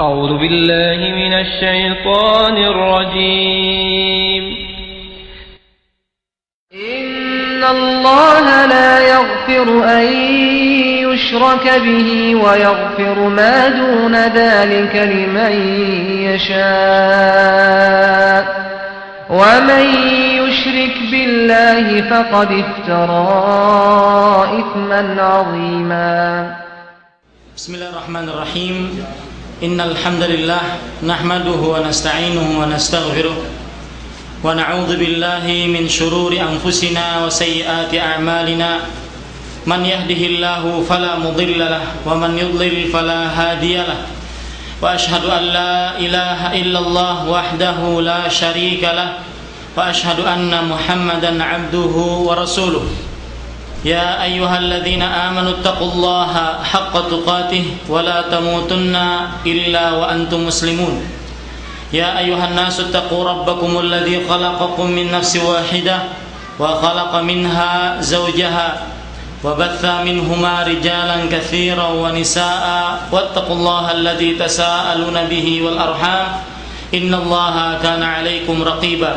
أعوذ بالله من الشيطان الرجيم إن الله لا يغفر أن يشرك به ويغفر ما دون ذلك لمن يشاء ومن يشرك بالله فقد افترى إثما عظيما بسم الله الرحمن الرحيم إن الحمد لله نحمده ونستعينه ونستغفره ونعوذ بالله من شرور أنفسنا وسيئات أعمالنا من يهده الله فلا مضل له ومن يضلل فلا هادي له وأشهد أن لا إله إلا الله وحده لا شريك له وأشهد أن محمدا عبده ورسوله يا أيها الذين آمنوا اتقوا الله حق تقاته ولا تموتن إلا وأنتم مسلمون يا أيها الناس اتقوا ربكم الذي خلقكم من نفس واحدة وخلق منها زوجها وبث منهما رجالا كثيرا ونساء واتقوا الله الذي تساءلون به والأرحام إن الله كان عليكم رقيبا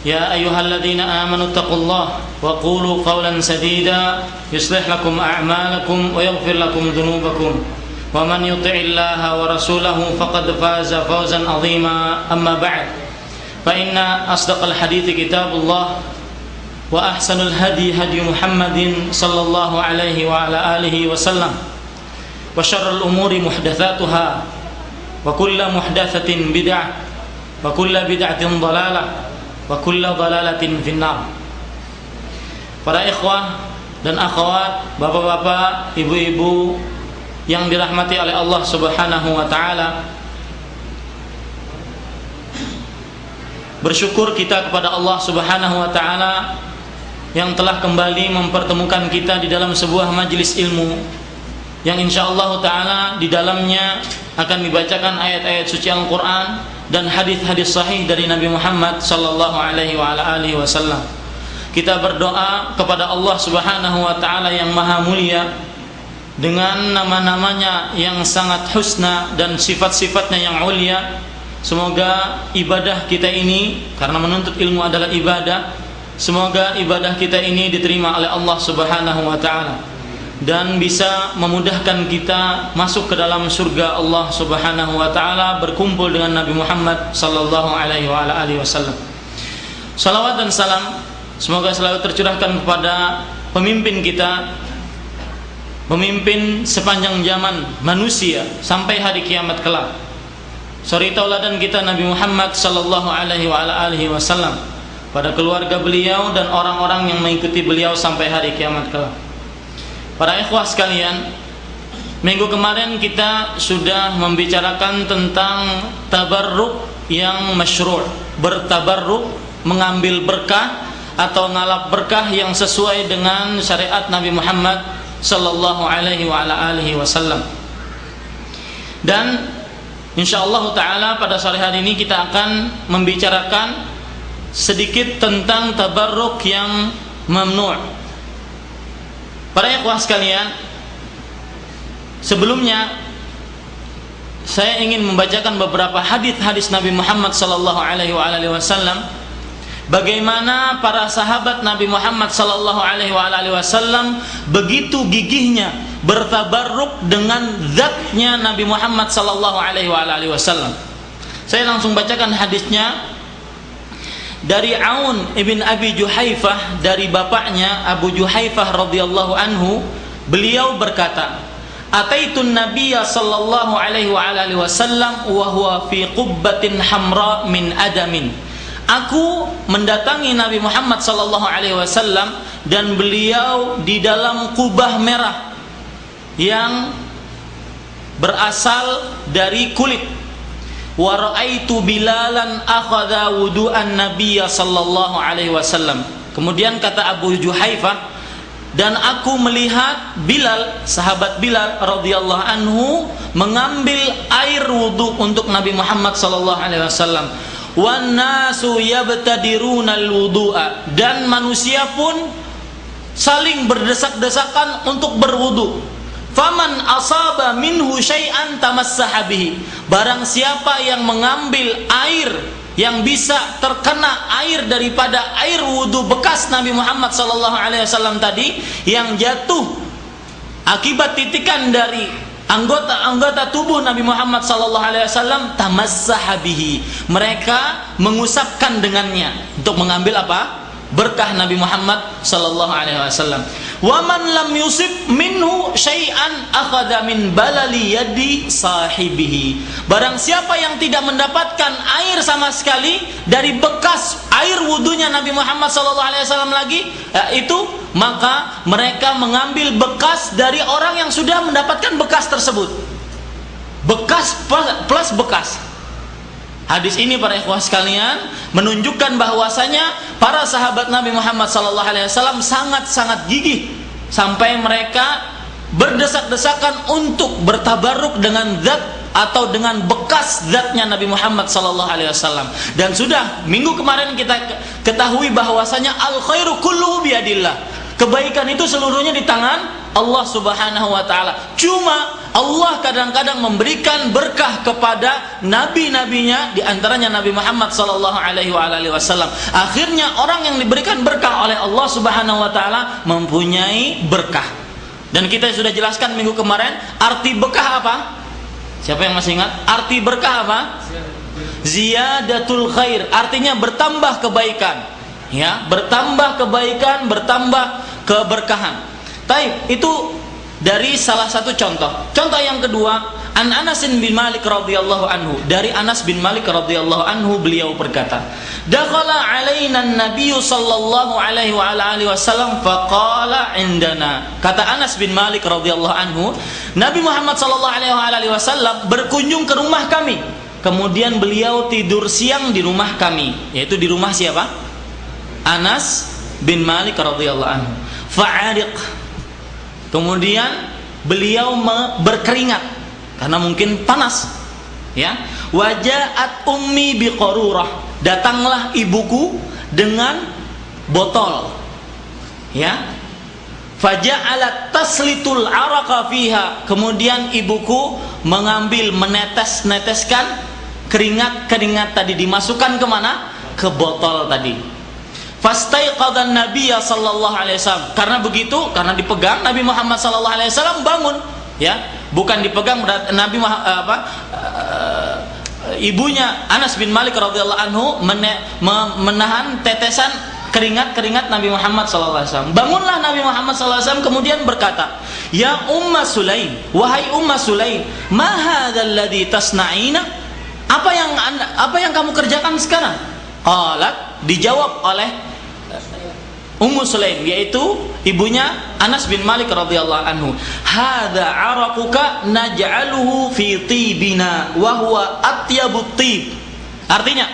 يا أيها الذين آمنوا اتقوا الله وقولوا قولا سديدا يصلح لكم أعمالكم ويغفر لكم ذنوبكم ومن يطع الله ورسوله فقد فاز فوزا عظيما أما بعد فإن أصدق الحديث كتاب الله وأحسن الهدي هدي محمد صلى الله عليه وعلى آله وسلم وشر الأمور محدثاتها وكل محدثة بدعة وكل بدعة ضلالة wa kullu dhalalatin finnar. Para ikhwah dan akhwat, bapak-bapak, ibu-ibu yang dirahmati oleh Allah Subhanahu wa taala, bersyukur kita kepada Allah Subhanahu wa taala yang telah kembali mempertemukan kita di dalam sebuah majelis ilmu yang insyaallah taala di dalamnya akan dibacakan ayat-ayat suci Al-Qur'an dan hadis-hadis sahih dari Nabi Muhammad sallallahu alaihi wa ala alihi wasallam. Kita berdoa kepada Allah Subhanahu wa taala yang maha mulia dengan nama-namanya yang sangat husna dan sifat-sifatnya yang mulia. Semoga ibadah kita ini, karena menuntut ilmu adalah ibadah, semoga ibadah kita ini diterima oleh Allah Subhanahu wa taala dan bisa memudahkan kita masuk ke dalam surga Allah Subhanahu wa taala, berkumpul dengan Nabi Muhammad sallallahu alaihi wa ala alihi wasallam. Salawat dan salam semoga selalu tercurahkan kepada pemimpin kita, pemimpin sepanjang zaman manusia sampai hari kiamat kelak, suri tauladan kita Nabi Muhammad sallallahu alaihi wa ala alihi wasallam, pada keluarga beliau dan orang-orang yang mengikuti beliau sampai hari kiamat kelak. Para ikhwah sekalian, minggu kemarin kita sudah membicarakan tentang tabarruk yang masyru', bertabarruk, mengambil berkah atau ngalap berkah yang sesuai dengan syariat Nabi Muhammad sallallahu alaihi wa ala alihi wasallam. Dan insyaallah taala pada sore hari ini kita akan membicarakan sedikit tentang tabarruk yang mamnu'. Para ikhwah sekalian, sebelumnya saya ingin membacakan beberapa hadis-hadis Nabi Muhammad sallallahu alaihi wasallam, bagaimana para sahabat Nabi Muhammad sallallahu alaihi wasallam begitu gigihnya bertabarruk dengan zatnya Nabi Muhammad sallallahu alaihi wasallam. Saya langsung bacakan hadisnya dari Aun ibn Abi Juhaifah, dari bapaknya Abu Juhaifah radhiyallahu anhu, beliau berkata, "Ataitun Nabiyya sallallahu alaihi wasallam wa huwa fi qubbatin hamra min adamin." Aku mendatangi Nabi Muhammad sallallahu alaihi wasallam dan beliau di dalam kubah merah yang berasal dari kulit. Wa ra'aitu Bilalan akhadha wudu'an Nabiyya sallallahu alaihi wasallam. Kemudian kata Abu Juhaifah, dan aku melihat Bilal, sahabat Bilal radhiyallahu anhu, mengambil air wudu untuk Nabi Muhammad sallallahu alaihi wasallam. Wan nasu yabtadiruna al-wudu'a, dan manusia pun saling berdesak-desakan untuk berwudu. faman asaba minhu syai'an tamassaha bihi. Barang siapa yang mengambil air yang bisa terkena air daripada air wudu bekas Nabi Muhammad sallallahu alaihi wasallam tadi yang jatuh akibat titikan dari anggota-anggota tubuh Nabi Muhammad sallallahu alaihi wasallam, tamassaha bihi. Mereka mengusapkan dengannya untuk mengambil apa? Berkah Nabi Muhammad sallallahu alaihi wasallam. Wa man lam yusib minhu syai'an akhadha min balali yadi sahibihi. Barang siapa yang tidak mendapatkan air sama sekali dari bekas air wudunya Nabi Muhammad sallallahu alaihi wasallam lagi, itu maka mereka mengambil bekas dari orang yang sudah mendapatkan bekas tersebut. Bekas plus bekas. Hadis ini para ikhwah sekalian menunjukkan bahwasanya para sahabat Nabi Muhammad SAW sangat-sangat gigih sampai mereka berdesak-desakan untuk bertabaruk dengan zat atau dengan bekas zatnya Nabi Muhammad SAW. Dan sudah minggu kemarin kita ketahui bahwasanya al khairu kulluhu biyadillah. Kebaikan itu seluruhnya di tangan Allah Subhanahu wa taala. Cuma Allah kadang-kadang memberikan berkah kepada nabi-nabinya, di antaranya Nabi Muhammad sallallahu alaihi wasallam. Akhirnya orang yang diberikan berkah oleh Allah Subhanahu wa taala mempunyai berkah. Dan kita sudah jelaskan minggu kemarin arti berkah apa? Siapa yang masih ingat? Arti berkah apa? Ziyadatul khair, artinya bertambah kebaikan. Ya, bertambah kebaikan, bertambah keberkahan. Taib, itu dari salah satu contoh. Contoh yang kedua, An Anas bin Malik radhiyallahu anhu. Dari Anas bin Malik radhiyallahu anhu beliau berkata, "Dakhala alaina an-nabiy sallallahu alaihi wa alihi wasallam faqala indana." Kata Anas bin Malik radhiyallahu anhu, Nabi Muhammad sallallahu alaihi wa alihi wasallam berkunjung ke rumah kami. Kemudian beliau tidur siang di rumah kami, yaitu di rumah siapa? Anas bin Malik radhiyallahu anhu. Fa'ariq. Kemudian beliau berkeringat karena mungkin panas. Ya. Waja'at ummi biqarurah. Datanglah ibuku dengan botol. Ya. Faja'alat taslitul araqa fiha. Kemudian ibuku mengambil meneteskan keringat tadi, dimasukkan kemana? Ke botol tadi. Fastaiqadhan Nabiyya sallallahu alaihi wasallam. Karena begitu, karena dipegang, Nabi Muhammad sallallahu alaihi wasallam bangun, ya. Bukan dipegang berarti Nabi ibunya Anas bin Malik radhiyallahu anhu menahan tetesan keringat Nabi Muhammad sallallahu alaihi wasallam. Bangunlah Nabi Muhammad sallallahu alaihi wasallam kemudian berkata, "Ya Umma Sulaim, wahai Umma Sulaim, ma hadzal ladzi tasna'ina?" Apa yang kamu kerjakan sekarang? Qalat, dijawab oleh Ummu Sulaim, yaitu ibunya Anas bin Malik radhiyallahu anhu, "Hadza araquka naj'aluhu fi tibina wa huwa atyabut tib." Artinya,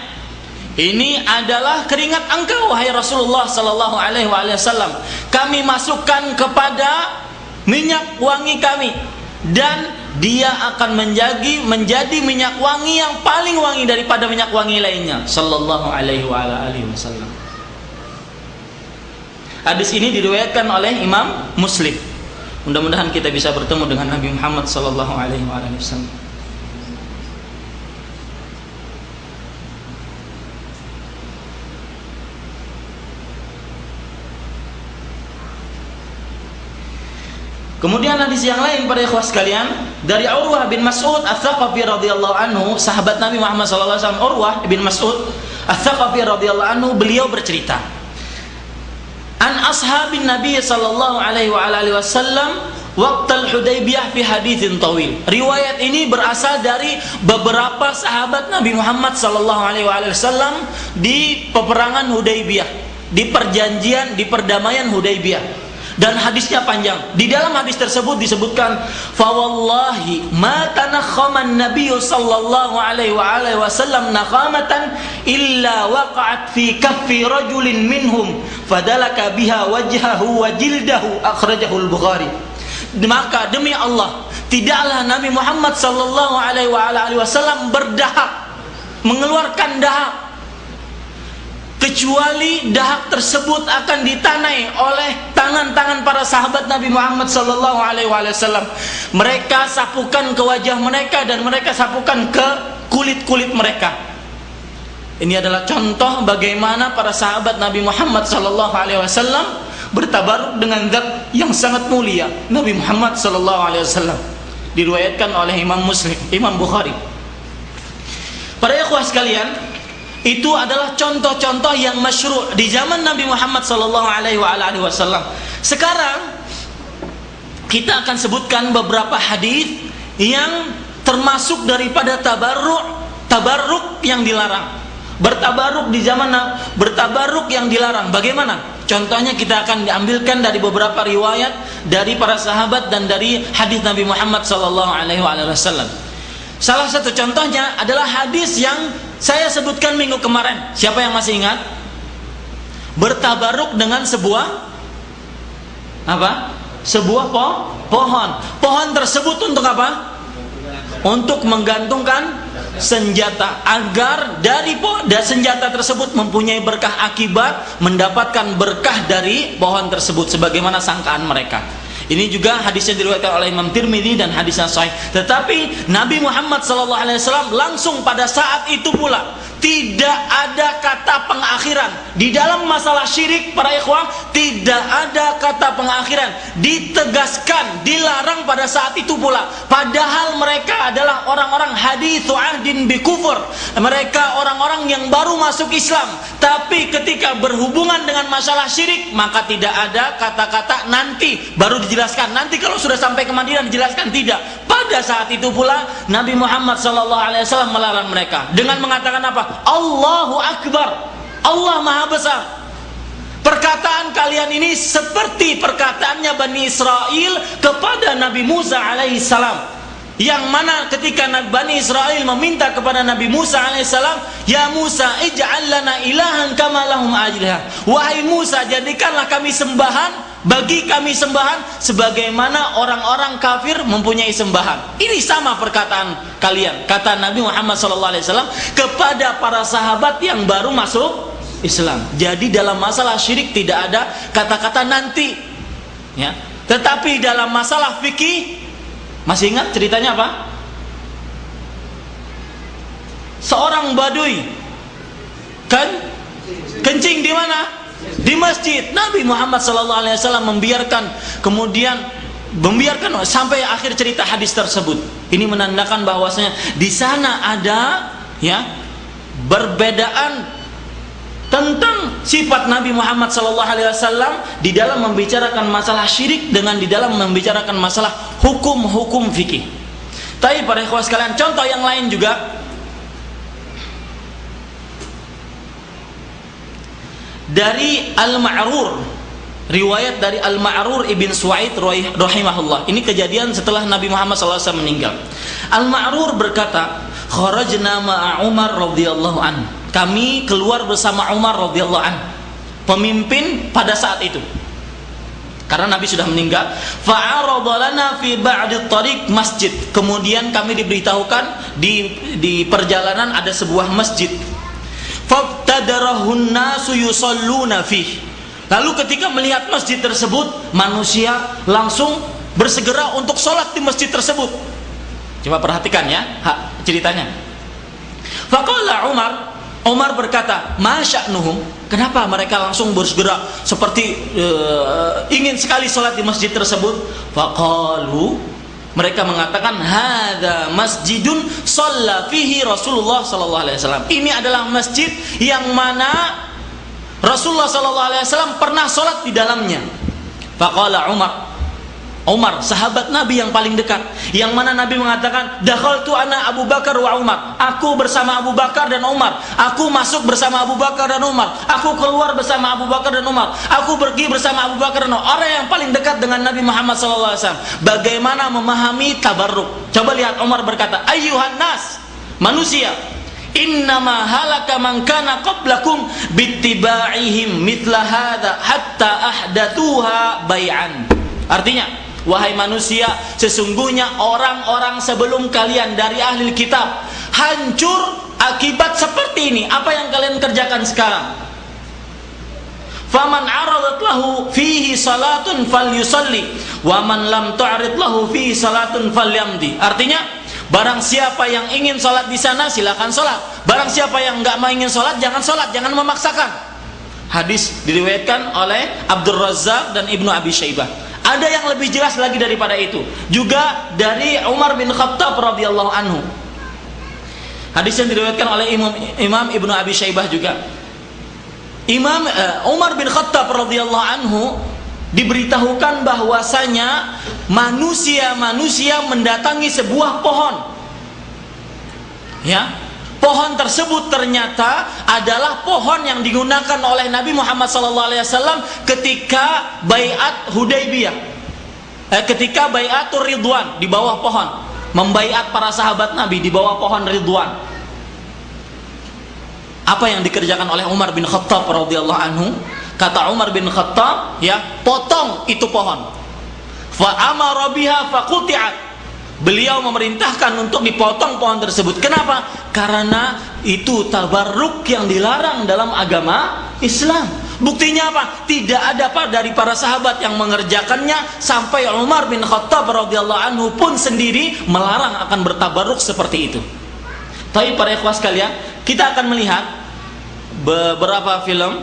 ini adalah keringat engkau wahai Rasulullah sallallahu alaihi wasallam. Kami masukkan kepada minyak wangi kami dan dia akan menjadi minyak wangi yang paling wangi daripada minyak wangi lainnya sallallahu alaihi wasallam. Hadis ini diriwayatkan oleh Imam Muslim. Mudah-mudahan kita bisa bertemu dengan Nabi Muhammad sallallahu alaihi wasallam. Kemudian hadis yang lain para ikhwah sekalian, dari Urwah bin Mas'ud Ats-Tsaqafi radhiyallahu anhu, sahabat Nabi Muhammad sallallahu alaihi wasallam, Urwah bin Mas'ud Ats-Tsaqafi radhiyallahu anhu, beliau bercerita, an ashabin Nabi sallallahu alaihi wasallam waqtal Hudaybiyah fi haditsin tawil. Riwayat ini berasal dari beberapa sahabat Nabi Muhammad sallallahu alaihi wasallam di peperangan Hudaybiyah, di perjanjian, di perdamaian Hudaybiyah. Dan hadisnya panjang. Di dalam hadis tersebut disebutkan, fa wallahi ma tanakhama an-nabiy sallallahu alaihi wasallam nakhamatan illa waqa'at fi kaffi rajulin minhum fadalaka biha wajhahu wa jildahu, akhrajahu al-Bukhari. Maka demi Allah, tidaklah Nabi Muhammad sallallahu alaihi wasallam berdahak, mengeluarkan dahak kecuali dahak tersebut akan ditanai oleh tangan-tangan para sahabat Nabi Muhammad sallallahu alaihi wasallam. Mereka sapukan ke wajah mereka dan mereka sapukan ke kulit-kulit mereka. Ini adalah contoh bagaimana para sahabat Nabi Muhammad sallallahu alaihi wasallam bertabaruk dengan zat yang sangat mulia, Nabi Muhammad sallallahu alaihi wasallam. Diriwayatkan oleh Imam Muslim, Imam Bukhari. Para ikhwah sekalian, itu adalah contoh-contoh yang masyru' di zaman Nabi Muhammad sallallahu alaihi wasallam. Sekarang kita akan sebutkan beberapa hadis yang termasuk daripada tabarruk yang dilarang. Bertabaruk di zaman bertabaruk yang dilarang. Bagaimana? Contohnya kita akan diambilkan dari beberapa riwayat dari para sahabat dan dari hadis Nabi Muhammad sallallahu alaihi wasallam. Salah satu contohnya adalah hadis yang saya sebutkan minggu kemarin. Siapa yang masih ingat? Bertabaruk dengan sebuah apa? Sebuah pohon. Pohon tersebut untuk apa? Untuk menggantungkan senjata, agar dari senjata tersebut mempunyai berkah akibat mendapatkan berkah dari pohon tersebut sebagaimana sangkaan mereka. Ini juga hadisnya diriwayatkan oleh Imam Tirmidzi dan hadisnya sahih. Tetapi Nabi Muhammad SAW langsung pada saat itu pula tidak ada kata pengakhiran di dalam masalah syirik. Para ikhwah, tidak ada kata pengakhiran, ditegaskan, dilarang pada saat itu pula. Padahal mereka adalah orang-orang haditsu ahdin bi kufur, mereka orang-orang yang baru masuk Islam. Tapi ketika berhubungan dengan masalah syirik, maka tidak ada kata-kata nanti baru dijelaskan, nanti kalau sudah sampai ke Madinah dijelaskan, tidak. Pada saat itu pula Nabi Muhammad SAW melarang mereka dengan mengatakan apa? Allahu Akbar, Allah Maha Besar. Perkataan kalian ini seperti perkataannya Bani Israel kepada Nabi Musa alaihissalam, yang mana ketika Bani Israel meminta kepada Nabi Musa alaihissalam, ya Musa ij'al lana ilahan kama lahum aliha, wahai Musa, jadikanlah kami sembahan, bagi kami sembahan sebagaimana orang-orang kafir mempunyai sembahan. Ini sama perkataan kalian, kata Nabi Muhammad SAW kepada para sahabat yang baru masuk Islam. Jadi dalam masalah syirik tidak ada kata-kata nanti, ya. Tetapi dalam masalah fikih, masih ingat ceritanya apa? Seorang badui kan kencing di mana? Di masjid. Nabi Muhammad SAW membiarkan sampai akhir cerita hadis tersebut. Ini menandakan bahwasanya di sana ada, ya, perbedaan tentang sifat Nabi Muhammad SAW di dalam membicarakan masalah syirik dengan di dalam membicarakan masalah hukum-hukum fikih. Tapi para ikhwah sekalian, contoh yang lain juga dari Al-Ma'rur, riwayat dari Al-Ma'rur ibn Suwaid rahimahullah. Ini kejadian setelah Nabi Muhammad SAW meninggal. Al-Ma'rur berkata, kharajna ma'a Umar radhiyallahu an. Kami keluar bersama Umar radhiyallahu an, pemimpin pada saat itu. Karena Nabi sudah meninggal. Fa'arada lana fi ba'di tariq masjid. Kemudian kami diberitahukan di perjalanan ada sebuah masjid. Fabtadarahun nasu yusalluna fih. Lalu ketika melihat masjid tersebut, manusia langsung bersegera untuk sholat di masjid tersebut. Coba perhatikan ya ceritanya. Faqala Umar berkata, ma sya'nuhum, kenapa mereka langsung bersegera seperti ingin sekali sholat di masjid tersebut? Faqalu, mereka mengatakan, hadza masjidun shalla fihi Rasulullah sallallahu alaihi wasallam. Ini adalah masjid yang mana Rasulullah sallallahu alaihi wasallam pernah salat di dalamnya. Faqala Umar, sahabat Nabi yang paling dekat, yang mana Nabi mengatakan, dakhaltu ana Abu Bakar wa Umar. Aku bersama Abu Bakar dan Umar. Aku masuk bersama Abu Bakar dan Umar. Aku keluar bersama Abu Bakar dan Umar. Aku pergi bersama Abu Bakar dan Umar. Orang yang paling dekat dengan Nabi Muhammad SAW. Bagaimana memahami tabarruk? Coba lihat, Umar berkata, ayyuhan nas, manusia, innama halaka man kana qablakum bittiba'ihim mithla hadza hatta ahdathuha bai'an. Artinya, wahai manusia, sesungguhnya orang-orang sebelum kalian dari ahli kitab hancur akibat seperti ini. Apa yang kalian kerjakan sekarang? faman 'aradat lahu fihi salatun falyusalli wa man lam tu'rid lahu fihi salatun falyamdi. Artinya, barang siapa yang ingin sholat di sana silakan sholat. Barang siapa yang enggak mau ingin sholat, jangan memaksakan. Hadis diriwayatkan oleh Abdul Razzaq dan Ibnu Abi Syaibah. Ada yang lebih jelas lagi daripada itu, juga dari Umar bin Khattab radhiyallahu anhu. Hadis yang diriwayatkan oleh Imam Ibnu Abi Syaibah juga. Umar bin Khattab radhiyallahu anhu diberitahukan bahwasanya manusia mendatangi sebuah pohon. Ya, pohon tersebut ternyata adalah pohon yang digunakan oleh Nabi Muhammad SAW ketika baiat Hudaybiyah, ketika baiatur Ridwan di bawah pohon, membaiat para sahabat Nabi di bawah pohon Ridwan. Apa yang dikerjakan oleh Umar bin Khattab radhiyallahu anhu? Kata Umar bin Khattab, ya, potong itu pohon. Fa amara biha faquti'at. Beliau memerintahkan untuk dipotong pohon tersebut. Kenapa? Karena itu tabarruk yang dilarang dalam agama Islam. Buktinya apa? Tidak ada dari para sahabat yang mengerjakannya, sampai Umar bin Khattab radhiyallahu anhu pun sendiri melarang akan bertabarruk seperti itu. Tapi para ikhwas sekalian, kita akan melihat beberapa film,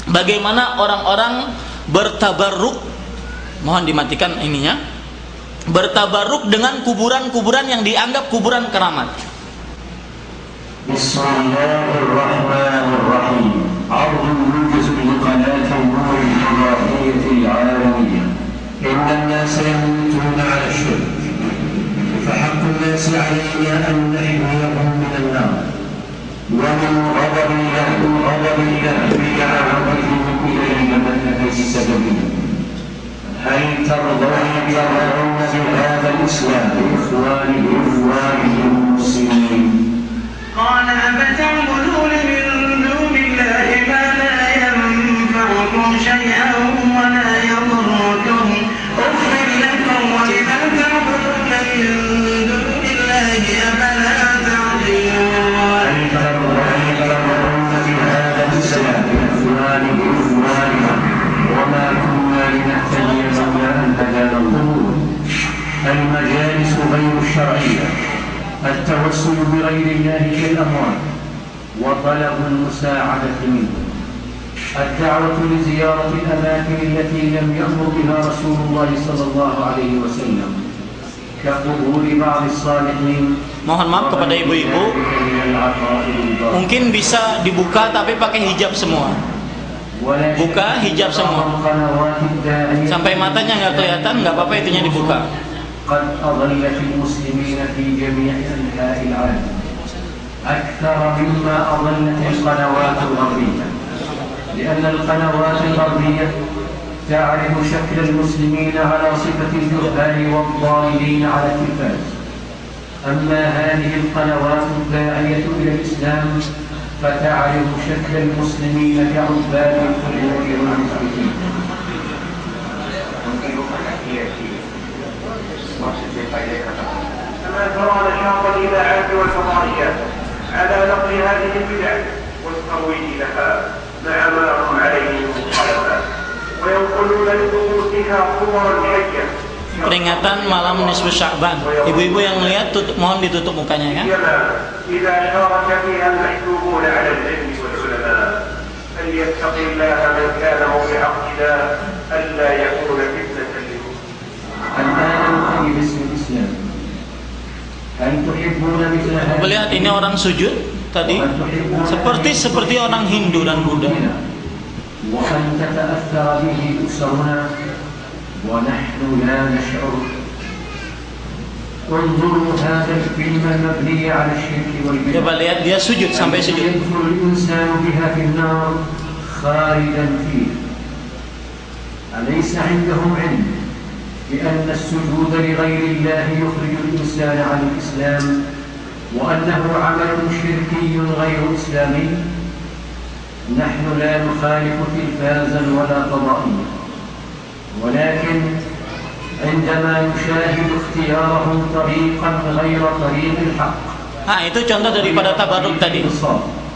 bagaimana orang-orang bertabarruk. Mohon dimatikan ininya. Bertabarruk dengan kuburan-kuburan yang dianggap kuburan keramat. Bismillahirrahmanirrahim. A'udzu biqanati an-nur al-fadhiliyyah al-'alamiyah. Inna an-nasa yamutuna 'ala ash-shirk. فحق الناس علينا أن نحميهم من النار ومن غضب الله بجعلهم إلى المنهج السببي. هل ترضون بهذا الإسلام إخواني المسلمين؟ قال أفتعبدون من دون الله ما لا ينفعكم شيئا ولا يضركم أف لكم ولما تعبدون من دون الله أفلا تعقلون؟ هل ترضون بهذا الإسلام إخواني وما كنا لنهتدي لولا أن هدانا الله. المجالس غير الشرعية، التوسل بغير الله كالأموات وطلب المساعدة منه، الدعوة لزيارة الأماكن التي لم يأمر بها رسول الله صلى الله عليه وسلم كقبور بعض الصالحين. Mohon maaf kepada ibu-ibu, mungkin bisa dibuka tapi pakai hijab semua. Buka hijab semua sampai matanya nggak kelihatan, nggak apa-apa, itunya dibuka. قد أضلت المسلمين في جميع أنحاء العالم أكثر مما أضلت القنوات الغربية، لأن القنوات الغربية تعرف شكل المسلمين على صفة الجهال والضالين على التلفاز. أما هذه القنوات الداعية إلى الإسلام فتعرف شكل المسلمين كعباد القبور والمشركين. كما ترى نشاط الإذاعات والفضائيات على نقل هذه البدع والترويج لها مع ما هم عليه من مخالفات، وينقلون لثبوتها صورا حية. Peringatan malam nisfu Sya'ban. Ibu-ibu yang melihat mohon ditutup mukanya, ya. إذا شارك فيها المحجوبون على العلم والعلماء فليتق الله من كان موضع اقتداء ألا يكون فتنة للمسلمين. الآن نحيي باسم الإسلام. هل تحبون مثل هذا؟ Melihat ini orang sujud tadi seperti orang Hindu dan Buddha. وأن تتأثر به أسرنا ونحن لا نشعر. انظروا هذا الفيلم المبني على الشرك والبدع. Coba lihat dia sujud sampai sujud. يدخل الإنسان بها في النار خالدا فيه. أليس عندهم علم بأن السجود لغير الله يخرج الإنسان عن الإسلام وأنه عمل شركي غير إسلامي؟ نحن لا نخالف تلفازا ولا قضائيا، ولكن عندما نشاهد اختيارهم طريقا غير طريق الحق. Itu contoh daripada tabarruk tadi.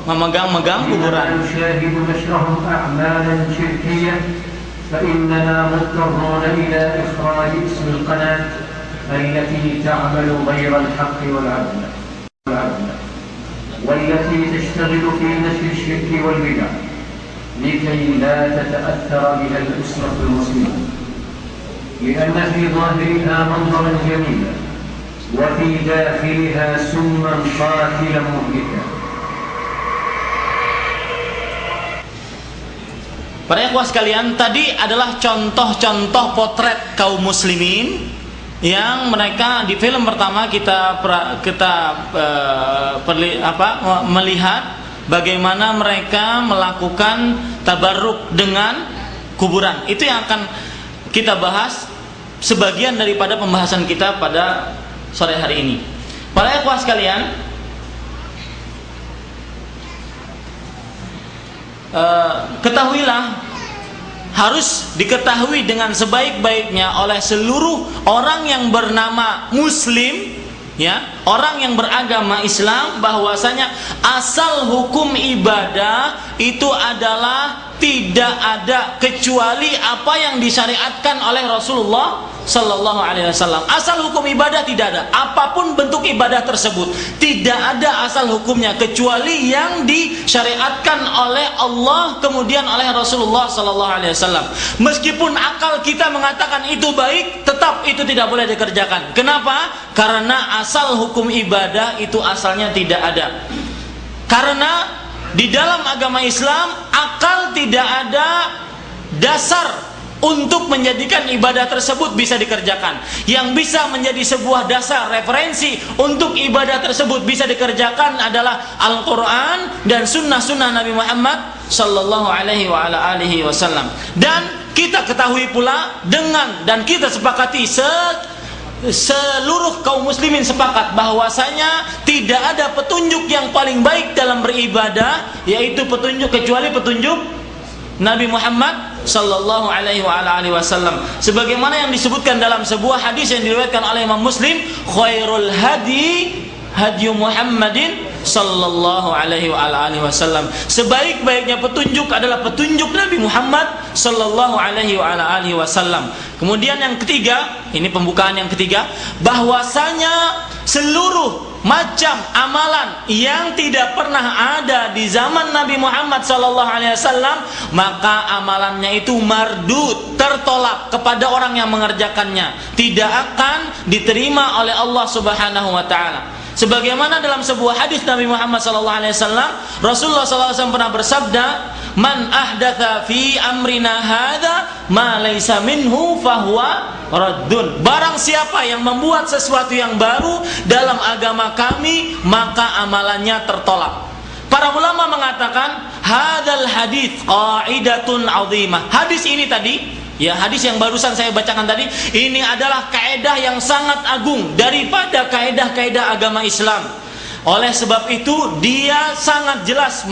memegang kuburan. نشاهد نشرهم أعمالا شركية فإننا مضطرون إلى إخراج اسم القناة التي تعمل غير الحق والعدل والتي تشتغل في نشر الشرك والبدع لكي لا تتأثر بها الأسرة المسلمة لأن في ظاهرها منظرا جميلا وفي داخلها سما قاتلا مهلكا. Para ikhwah sekalian, tadi adalah contoh-contoh potret kaum muslimin yang mereka di film pertama kita melihat bagaimana mereka melakukan tabarruk dengan kuburan. Itu yang akan kita bahas sebagian daripada pembahasan kita pada sore hari ini. Para ikhwah sekalian, ketahuilah, harus diketahui dengan sebaik-baiknya oleh seluruh orang yang bernama Muslim, ya, orang yang beragama Islam, bahwasanya asal hukum ibadah itu adalah tidak ada kecuali apa yang disyariatkan oleh Rasulullah Sallallahu Alaihi Wasallam. Asal hukum ibadah tidak ada, apapun bentuk ibadah tersebut tidak ada asal hukumnya kecuali yang disyariatkan oleh Allah kemudian oleh Rasulullah Sallallahu Alaihi Wasallam. Meskipun akal kita mengatakan itu baik, tetap itu tidak boleh dikerjakan. Kenapa? Karena asal hukum ibadah itu asalnya tidak ada. Karena di dalam agama Islam akal tidak ada dasar untuk menjadikan ibadah tersebut bisa dikerjakan. Yang bisa menjadi sebuah dasar referensi untuk ibadah tersebut bisa dikerjakan adalah Al-Quran dan sunnah-sunnah Nabi Muhammad Sallallahu Alaihi Wasallam. Dan kita ketahui pula dan kita sepakati seluruh kaum muslimin sepakat bahwasanya tidak ada petunjuk yang paling baik dalam beribadah yaitu kecuali petunjuk Nabi Muhammad Sallallahu Alaihi Wasallam. Sebagaimana yang disebutkan dalam sebuah hadis yang diriwayatkan oleh Imam Muslim, khairul hadi Muhammadin Sallallahu Alaihi Wasallam. Sebaik-baiknya petunjuk adalah petunjuk Nabi Muhammad Sallallahu Alaihi Wasallam. Kemudian yang ketiga, ini pembukaan yang ketiga, bahwasanya seluruh macam amalan yang tidak pernah ada di zaman Nabi Muhammad SAW, maka amalannya itu mardud, tertolak kepada orang yang mengerjakannya, tidak akan diterima oleh Allah Subhanahu wa taala. Sebagaimana dalam sebuah hadis Nabi Muhammad SAW, Rasulullah SAW pernah bersabda, "Man ahdatha fi amrina hadza ma laysa minhu fahuwa raddun." Barang siapa yang membuat sesuatu yang baru dalam agama kami, maka amalannya tertolak. Para ulama mengatakan, hadzal hadits qaidatun 'azimah. Hadis ini tadi, ya, hadis yang barusan saya bacakan tadi, ini adalah kaidah yang sangat agung daripada kaidah-kaidah agama Islam. Oleh sebab itu dia sangat jelas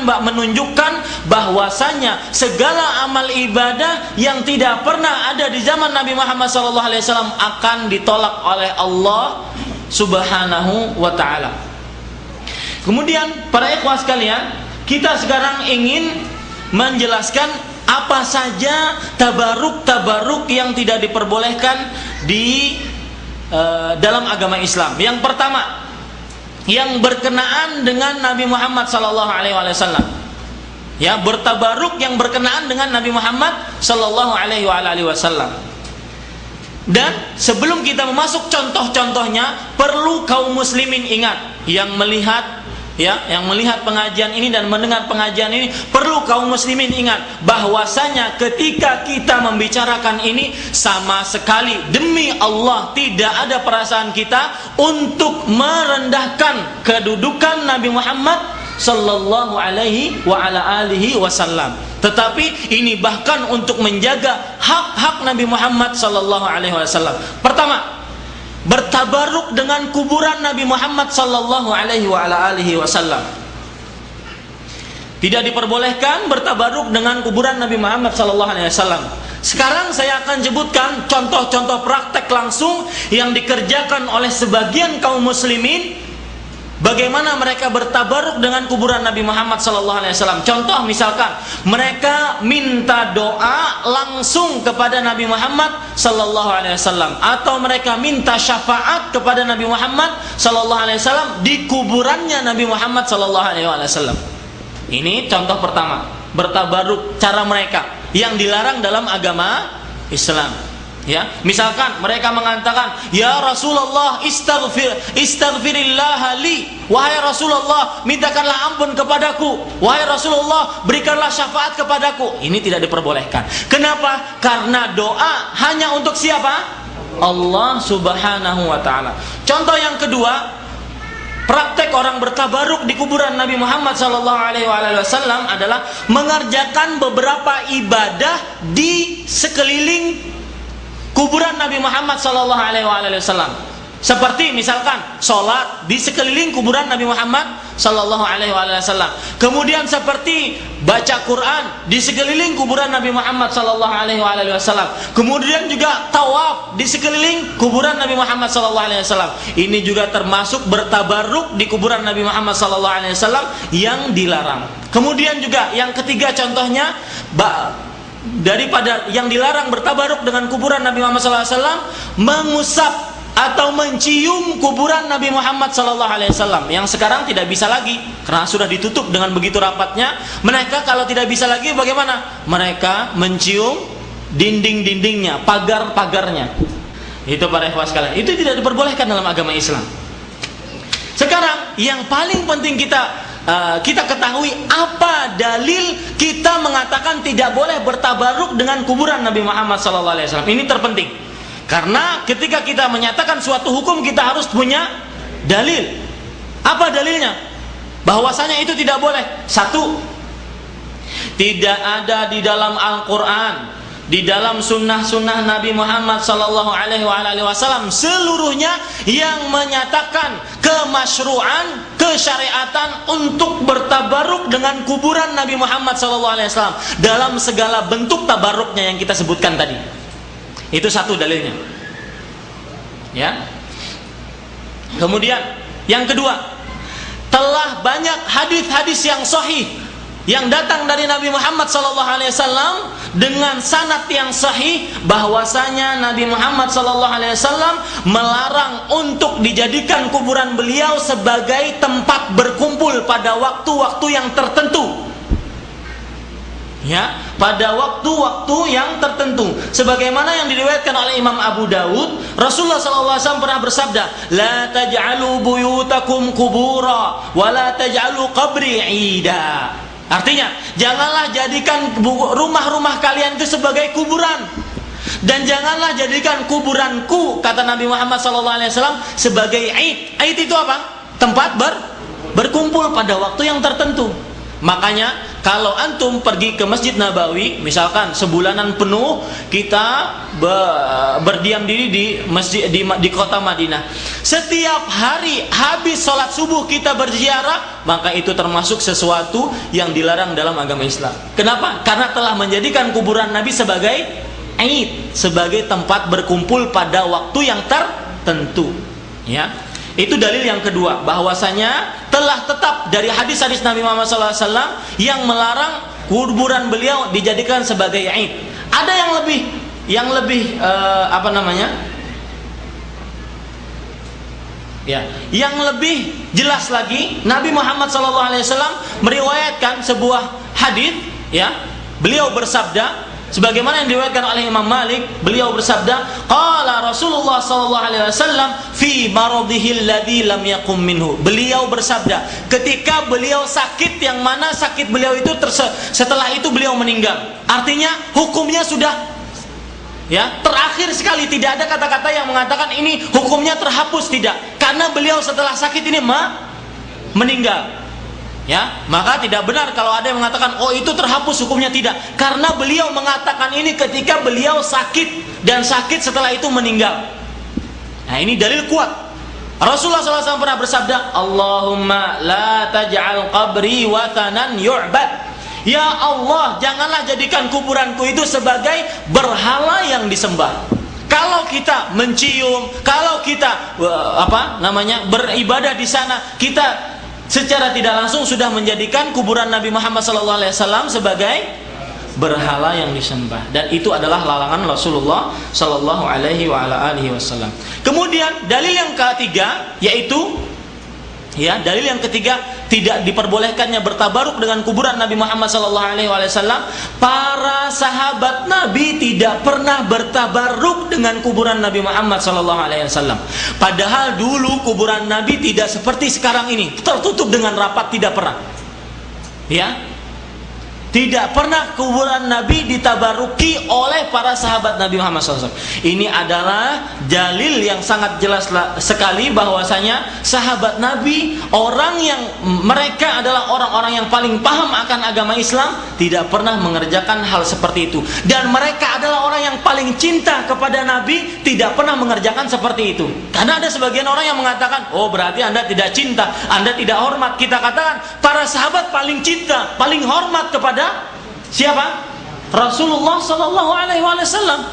menunjukkan bahwasanya segala amal ibadah yang tidak pernah ada di zaman Nabi Muhammad SAW akan ditolak oleh Allah Subhanahu wa taala. Kemudian para ikhwah sekalian, kita sekarang ingin menjelaskan apa saja tabaruk yang tidak diperbolehkan di dalam agama Islam. Yang pertama, yang berkenaan dengan Nabi Muhammad SAW, ya, bertabaruk yang berkenaan dengan Nabi Muhammad SAW. Dan sebelum kita memasuk contoh-contohnya, perlu kaum muslimin ingat, yang melihat pengajian ini dan mendengar pengajian ini, perlu kaum muslimin ingat bahwasanya ketika kita membicarakan ini, sama sekali demi Allah tidak ada perasaan kita untuk merendahkan kedudukan Nabi Muhammad Sallallahu Alaihi Wasallam. Tetapi ini bahkan untuk menjaga hak-hak Nabi Muhammad Sallallahu Alaihi Wasallam. Pertama, bertabaruk dengan kuburan Nabi Muhammad Sallallahu Alaihi Wasallam. Tidak diperbolehkan bertabaruk dengan kuburan Nabi Muhammad Sallallahu Alaihi Wasallam. Sekarang saya akan sebutkan contoh-contoh praktek langsung yang dikerjakan oleh sebagian kaum muslimin bagaimana mereka bertabaruk dengan kuburan Nabi Muhammad SAW. Contoh misalkan mereka minta doa langsung kepada Nabi Muhammad SAW, atau mereka minta syafaat kepada Nabi Muhammad SAW di kuburannya Nabi Muhammad SAW. Ini contoh pertama, bertabaruk cara mereka yang dilarang dalam agama Islam. Ya, misalkan mereka mengatakan, ya Rasulullah istaghfirillah li, wahai Rasulullah mintakanlah ampun kepadaku, wahai Rasulullah berikanlah syafaat kepadaku. Ini tidak diperbolehkan. Kenapa? Karena doa hanya untuk siapa? Allah Subhanahu wa taala. Contoh yang kedua, praktek orang bertabaruk di kuburan Nabi Muhammad SAW adalah mengerjakan beberapa ibadah di sekeliling kuburan Nabi Muhammad SAW. Seperti misalkan sholat di sekeliling kuburan Nabi Muhammad SAW. Kemudian seperti baca Quran di sekeliling kuburan Nabi Muhammad SAW. Kemudian juga tawaf di sekeliling kuburan Nabi Muhammad SAW. Ini juga termasuk bertabaruk di kuburan Nabi Muhammad SAW yang dilarang. Kemudian juga yang ketiga contohnya, daripada yang dilarang bertabaruk dengan kuburan Nabi Muhammad SAW, mengusap atau mencium kuburan Nabi Muhammad SAW, yang sekarang tidak bisa lagi karena sudah ditutup dengan begitu rapatnya. Mereka kalau tidak bisa lagi bagaimana? Mereka mencium dinding-dindingnya, pagar-pagarnya. Itu para ikhwah sekalian, itu tidak diperbolehkan dalam agama Islam. Sekarang yang paling penting kita ketahui, apa dalil kita mengatakan tidak boleh bertabaruk dengan kuburan Nabi Muhammad SAW. Ini terpenting, karena ketika kita menyatakan suatu hukum kita harus punya dalil. Apa dalilnya? Bahwasanya itu tidak boleh. Satu, tidak ada di dalam Al-Quran, di dalam sunnah-sunnah Nabi Muhammad SAW seluruhnya yang menyatakan kemasyru'an, kesyariatan untuk bertabaruk dengan kuburan Nabi Muhammad SAW dalam segala bentuk tabaruknya yang kita sebutkan tadi. Itu satu dalilnya. Ya. Kemudian yang kedua, telah banyak hadis-hadis yang sahih yang datang dari Nabi Muhammad SAW dengan sanad yang sahih, bahwasanya Nabi Muhammad SAW melarang untuk dijadikan kuburan beliau sebagai tempat berkumpul pada waktu-waktu yang tertentu. Ya, pada waktu-waktu yang tertentu. Sebagaimana yang diriwayatkan oleh Imam Abu Dawud, Rasulullah SAW pernah bersabda, la taj'alu buyutakum kubura wa la taj'alu qabri 'ida. Artinya, janganlah jadikan rumah-rumah kalian itu sebagai kuburan, dan janganlah jadikan kuburanku, kata Nabi Muhammad SAW, sebagai Aid. Aid itu apa? Tempat berkumpul pada waktu yang tertentu. Makanya kalau antum pergi ke Masjid Nabawi, misalkan sebulanan penuh kita berdiam diri di masjid di kota Madinah, setiap hari habis sholat subuh kita berziarah, maka itu termasuk sesuatu yang dilarang dalam agama Islam. Kenapa? Karena telah menjadikan kuburan Nabi sebagai Aid, sebagai tempat berkumpul pada waktu yang tertentu. Ya. Itu dalil yang kedua, bahwasanya telah tetap dari hadis-hadis Nabi Muhammad SAW yang melarang kuburan beliau dijadikan sebagai Aid. Ada yang lebih apa namanya? Ya, yang lebih jelas lagi, Nabi Muhammad SAW meriwayatkan sebuah hadis, ya. Beliau bersabda, sebagaimana yang diriwayatkan oleh Imam Malik, beliau bersabda, qala Rasulullah SAW fi maradhihi alladhi lam yaqum minhu. Beliau bersabda ketika beliau sakit, yang mana sakit beliau itu setelah itu beliau meninggal. Artinya hukumnya sudah, ya, terakhir sekali. Tidak ada kata-kata yang mengatakan ini hukumnya terhapus, tidak. Karena beliau setelah sakit ini meninggal. Ya, maka tidak benar kalau ada yang mengatakan oh itu terhapus hukumnya, tidak. Karena beliau mengatakan ini ketika beliau sakit, dan sakit setelah itu meninggal. Nah, ini dalil kuat. Rasulullah SAW pernah bersabda, Allahumma la taj'al qabri wathanan yu'bad. Ya Allah, janganlah jadikan kuburanku itu sebagai berhala yang disembah. Kalau kita mencium, kalau kita beribadah di sana, kita secara tidak langsung sudah menjadikan kuburan Nabi Muhammad SAW sebagai berhala yang disembah, dan itu adalah larangan Rasulullah sallallahu alaihi wasallam. Kemudian dalil yang ketiga yaitu dalil yang ketiga, tidak diperbolehkannya bertabaruk dengan kuburan Nabi Muhammad sallallahu alaihi wasallam. Para sahabat Nabi tidak pernah bertabaruk dengan kuburan Nabi Muhammad sallallahu alaihi wasallam. Padahal dulu kuburan Nabi tidak seperti sekarang ini, tertutup dengan rapat, tidak pernah. Tidak pernah kuburan Nabi ditabaruki oleh para sahabat Nabi Muhammad SAW. Ini adalah dalil yang sangat jelas sekali bahwasanya sahabat Nabi, orang yang mereka adalah orang-orang yang paling paham akan agama Islam, tidak pernah mengerjakan hal seperti itu. Dan mereka adalah orang yang paling cinta kepada Nabi, tidak pernah mengerjakan seperti itu. Karena ada sebagian orang yang mengatakan, oh berarti Anda tidak cinta, Anda tidak hormat. Kita katakan para sahabat paling cinta, paling hormat kepada siapa? Rasulullah sallallahu alaihi wasallam.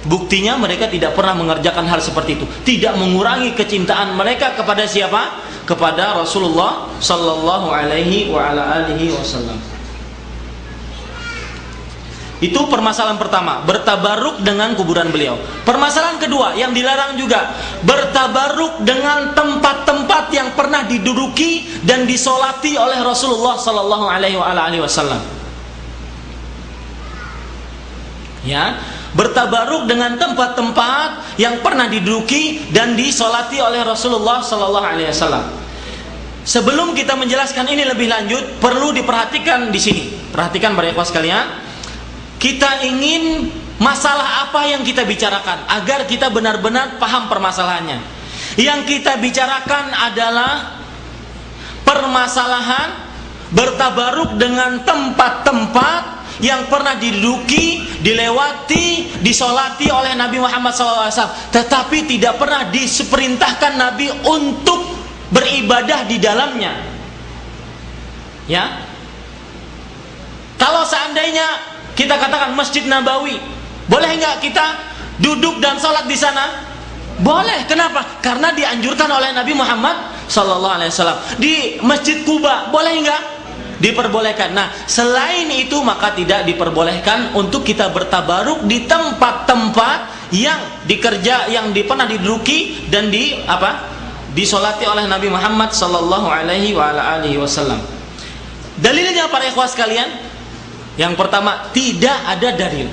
Buktinya mereka tidak pernah mengerjakan hal seperti itu. Tidak mengurangi kecintaan mereka kepada siapa? Kepada Rasulullah sallallahu alaihi wasallam. Itu permasalahan pertama, bertabaruk dengan kuburan beliau. Permasalahan kedua yang dilarang juga, bertabaruk dengan tempat-tempat yang pernah diduduki dan disolati oleh Rasulullah sallallahu alaihi wasallam. Bertabaruk dengan tempat-tempat yang pernah diduduki dan disolati oleh Rasulullah sallallahu alaihi wasallam. Sebelum kita menjelaskan ini lebih lanjut, perlu diperhatikan di sini. Perhatikan para ikhwah sekalian. Kita ingin masalah apa yang kita bicarakan agar kita benar-benar paham permasalahannya. Yang kita bicarakan adalah permasalahan bertabaruk dengan tempat-tempat yang pernah diduduki, dilewati, disolati oleh Nabi Muhammad SAW, tetapi tidak pernah diperintahkan Nabi untuk beribadah di dalamnya. Kalau seandainya kita katakan Masjid Nabawi, boleh nggak kita duduk dan sholat di sana? Boleh. Kenapa? Karena dianjurkan oleh Nabi Muhammad SAW. Di Masjid Kuba, boleh nggak? Diperbolehkan. Nah, selain itu maka tidak diperbolehkan untuk kita bertabaruk di tempat-tempat yang pernah diduduki dan disolati oleh Nabi Muhammad sallallahu alaihi wasallam. Dalilnya para ikhwah sekalian, yang pertama, tidak ada dalil.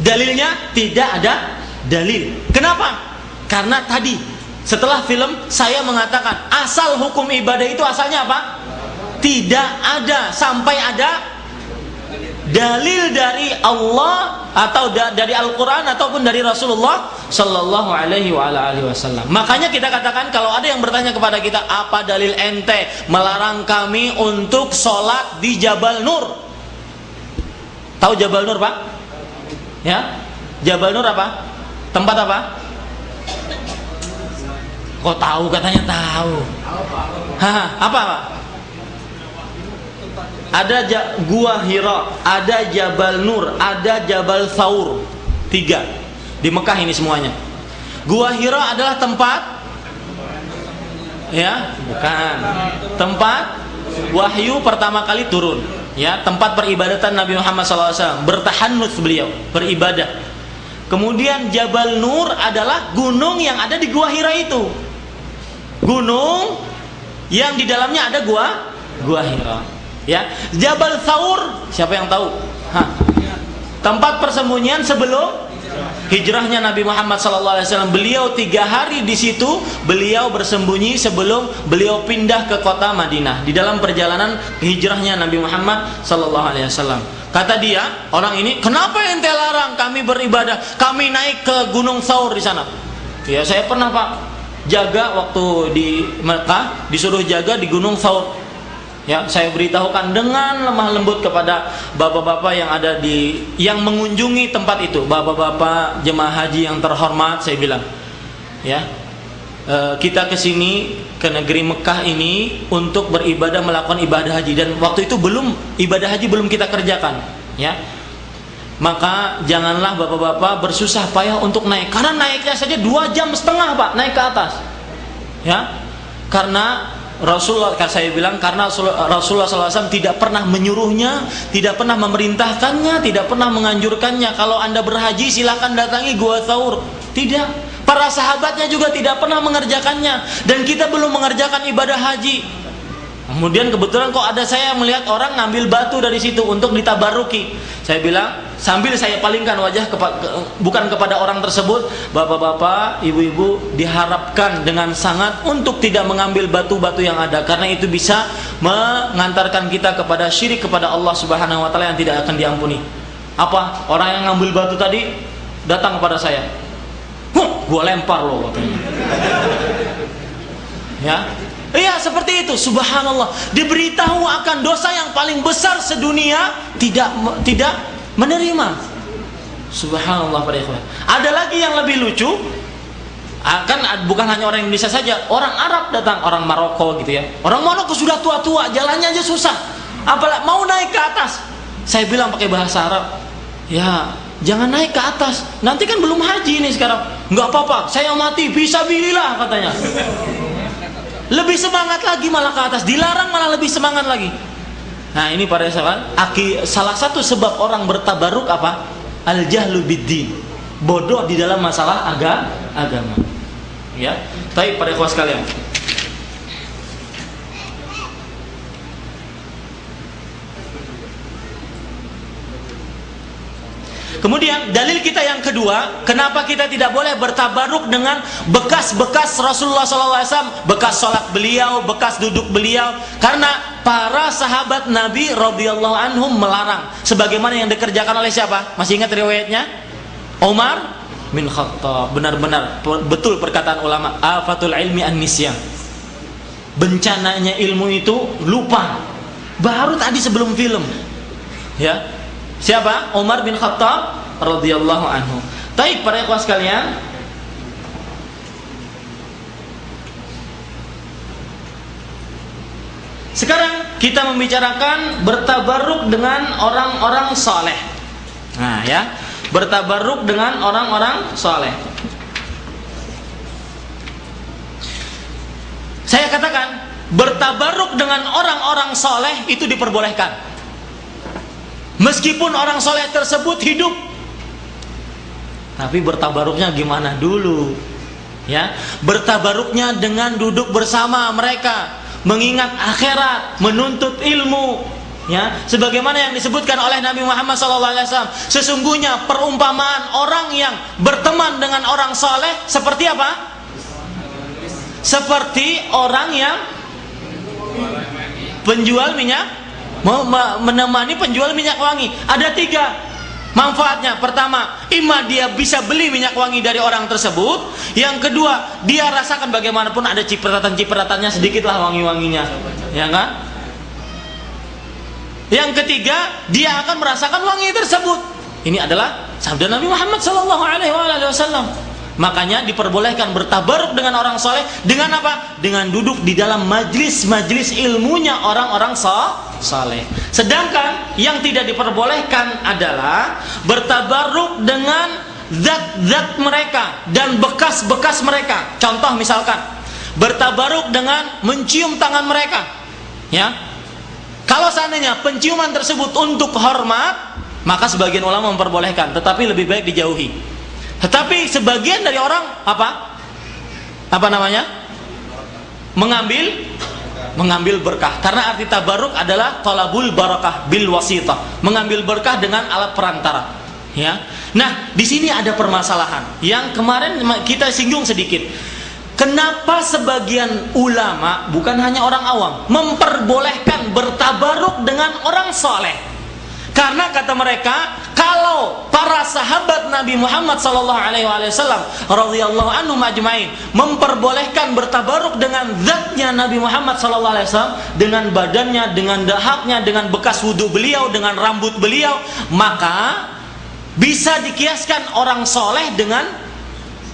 Dalilnya tidak ada dalil. Kenapa? Karena tadi setelah film saya mengatakan asal hukum ibadah itu asalnya apa? Tidak ada sampai ada dalil dari Allah atau dari Al-Quran ataupun dari Rasulullah sallallahu alaihi wasallam. Makanya kita katakan, kalau ada yang bertanya kepada kita, apa dalil ente melarang kami untuk sholat di Jabal Nur? Tahu Jabal Nur, Pak? Jabal Nur apa? Tempat apa? Kok tahu, katanya tahu. Apa, Pak? Ada Gua Hira, ada Jabal Nur, ada Jabal Thaur. 3 di Mekah ini semuanya. Gua Hira adalah tempat, bukan, tempat wahyu pertama kali turun, tempat peribadatan Nabi Muhammad SAW, bertahannuts beliau, beribadah. Kemudian Jabal Nur adalah gunung yang ada di Gua Hira itu, gunung yang di dalamnya ada Gua Hira. Jabal Thaur, siapa yang tahu? Tempat persembunyian sebelum hijrahnya Nabi Muhammad SAW. Beliau 3 hari di situ, beliau bersembunyi sebelum beliau pindah ke kota Madinah. Di dalam perjalanan hijrahnya Nabi Muhammad SAW, kata dia, orang ini, kenapa ente larang kami beribadah? Kami naik ke Gunung Thaur di sana. Saya pernah, Pak, jaga waktu di Mekah, disuruh jaga di Gunung Thaur. Saya beritahukan dengan lemah lembut kepada bapak-bapak yang ada yang mengunjungi tempat itu, bapak-bapak jemaah haji yang terhormat, saya bilang, kita kesini ke negeri Mekah ini untuk beribadah, melakukan ibadah haji, dan waktu itu ibadah haji belum kita kerjakan. maka janganlah bapak-bapak bersusah payah untuk naik, karena naiknya saja 2,5 jam Pak naik ke atas. Ya, karena Rasulullah, saya bilang, karena Rasulullah SAW tidak pernah menyuruhnya, tidak pernah memerintahkannya, tidak pernah menganjurkannya. Kalau Anda berhaji silakan datangi Gua Thaur. Tidak. Para sahabatnya juga tidak pernah mengerjakannya. Dan kita belum mengerjakan ibadah haji. Kemudian kebetulan kok ada saya melihat orang ngambil batu dari situ untuk ditabaruki. Saya bilang, sambil saya palingkan wajah bukan kepada orang tersebut, bapak-bapak, ibu-ibu, diharapkan dengan sangat untuk tidak mengambil batu-batu yang ada, karena itu bisa mengantarkan kita kepada syirik kepada Allah Subhanahu wa taala yang tidak akan diampuni. Apa? Orang yang ngambil batu tadi datang kepada saya. Gua lempar loh katanya. Ya. Iya, seperti itu. Subhanallah, diberitahu akan dosa yang paling besar sedunia, tidak menerima. Subhanallah para ikhwan. Ada lagi yang lebih lucu. Kan bukan hanya orang Indonesia saja, orang Arab datang, orang Maroko gitu ya. Orang Maroko sudah tua-tua, jalannya aja susah. Apalagi mau naik ke atas. Saya bilang pakai bahasa Arab, ya jangan naik ke atas. Nanti kan belum haji nih sekarang. Enggak apa-apa, saya mati fisabilillah katanya. Lebih semangat lagi malah ke atas, dilarang malah lebih semangat lagi. Nah ini para sahabat, salah satu sebab orang bertabaruk apa? Al-jahlu biddin, bodoh di dalam masalah agama. Ya, baik para ikhwas sekalian. Kemudian dalil kita yang kedua, kenapa kita tidak boleh bertabaruk dengan bekas-bekas Rasulullah SAW, bekas sholat beliau, bekas duduk beliau, karena para sahabat Nabi radhiyallahu anhum melarang, sebagaimana yang dikerjakan oleh siapa? Masih ingat riwayatnya? Umar bin Khattab. Benar-benar betul perkataan ulama, afatul ilmi an-nisyan. Bencananya ilmu itu lupa. Baru tadi sebelum film. Ya. Siapa? Umar bin Khattab radhiyallahu anhu. Baik para ikhwan sekalian, sekarang kita membicarakan bertabaruk dengan orang-orang saleh. Nah ya, bertabaruk dengan orang-orang saleh. Saya katakan, bertabaruk dengan orang-orang saleh itu diperbolehkan. Meskipun orang soleh tersebut hidup, tapi bertabaruknya gimana dulu? Ya, bertabaruknya dengan duduk bersama mereka, mengingat akhirat, menuntut ilmu. Ya, sebagaimana yang disebutkan oleh Nabi Muhammad SAW, sesungguhnya perumpamaan orang yang berteman dengan orang soleh seperti apa? Seperti orang yang penjual minyak, menemani penjual minyak wangi. Ada 3 manfaatnya. Pertama, imma dia bisa beli minyak wangi dari orang tersebut. Yang kedua, dia rasakan bagaimanapun ada cipratan-cipratannya, sedikitlah wangi-wanginya, ya kan? Yang ketiga, dia akan merasakan wangi tersebut. Ini adalah sabda Nabi Muhammad SAW. Makanya diperbolehkan bertabaruk dengan orang soleh. Dengan apa? Dengan duduk di dalam majlis-majlis ilmunya orang-orang soleh. Sedangkan yang tidak diperbolehkan adalah bertabaruk dengan zat-zat mereka dan bekas-bekas mereka. Contoh misalkan, bertabaruk dengan mencium tangan mereka. Ya, kalau seandainya penciuman tersebut untuk hormat, maka sebagian ulama memperbolehkan, tetapi lebih baik dijauhi. Tetapi sebagian dari orang apa namanya? Mengambil berkah. Karena arti tabaruk adalah talabul barakah bil wasitah, mengambil berkah dengan alat perantara. Ya. Nah, di sini ada permasalahan yang kemarin kita singgung sedikit. Kenapa sebagian ulama, bukan hanya orang awam, memperbolehkan bertabaruk dengan orang soleh? Karena kata mereka, kalau para sahabat Nabi Muhammad SAW radhiyallahu anhum ajmain memperbolehkan bertabaruk dengan zatnya Nabi Muhammad SAW, dengan badannya, dengan dahaknya, dengan bekas wudhu beliau, dengan rambut beliau, maka bisa dikiaskan orang soleh dengan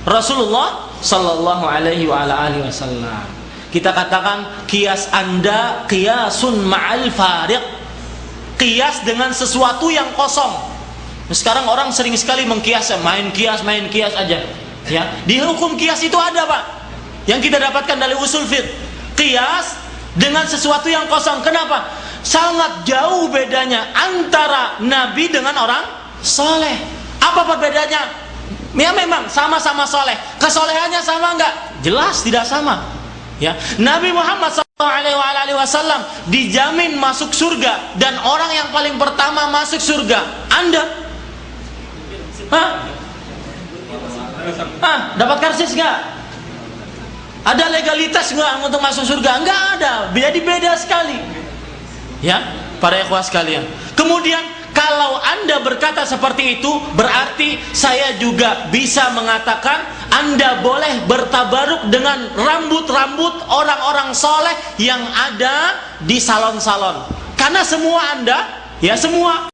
Rasulullah Sallallahu Alaihi Wasallam. Kita katakan kias Anda kiasun ma'al fariq, kias dengan sesuatu yang kosong. Sekarang orang sering sekali mengkias, main kias aja. Ya, di hukum kias itu ada, Pak. Yang kita dapatkan dari usul fiqh. Kias dengan sesuatu yang kosong. Kenapa? Sangat jauh bedanya antara nabi dengan orang soleh. Apa perbedaannya? Ya memang sama-sama soleh. Kesolehannya sama enggak? Jelas tidak sama. Ya, Nabi Muhammad SAW dijamin masuk surga, dan orang yang paling pertama masuk surga Anda. Dapat karcis nggak? Ada legalitas nggak untuk masuk surga? Nggak ada. Jadi beda sekali. Ya, para ikhwah sekalian. Kemudian kalau Anda berkata seperti itu, berarti saya juga bisa mengatakan Anda boleh bertabaruk dengan rambut-rambut orang-orang soleh yang ada di salon-salon. Karena semua Anda, ya semua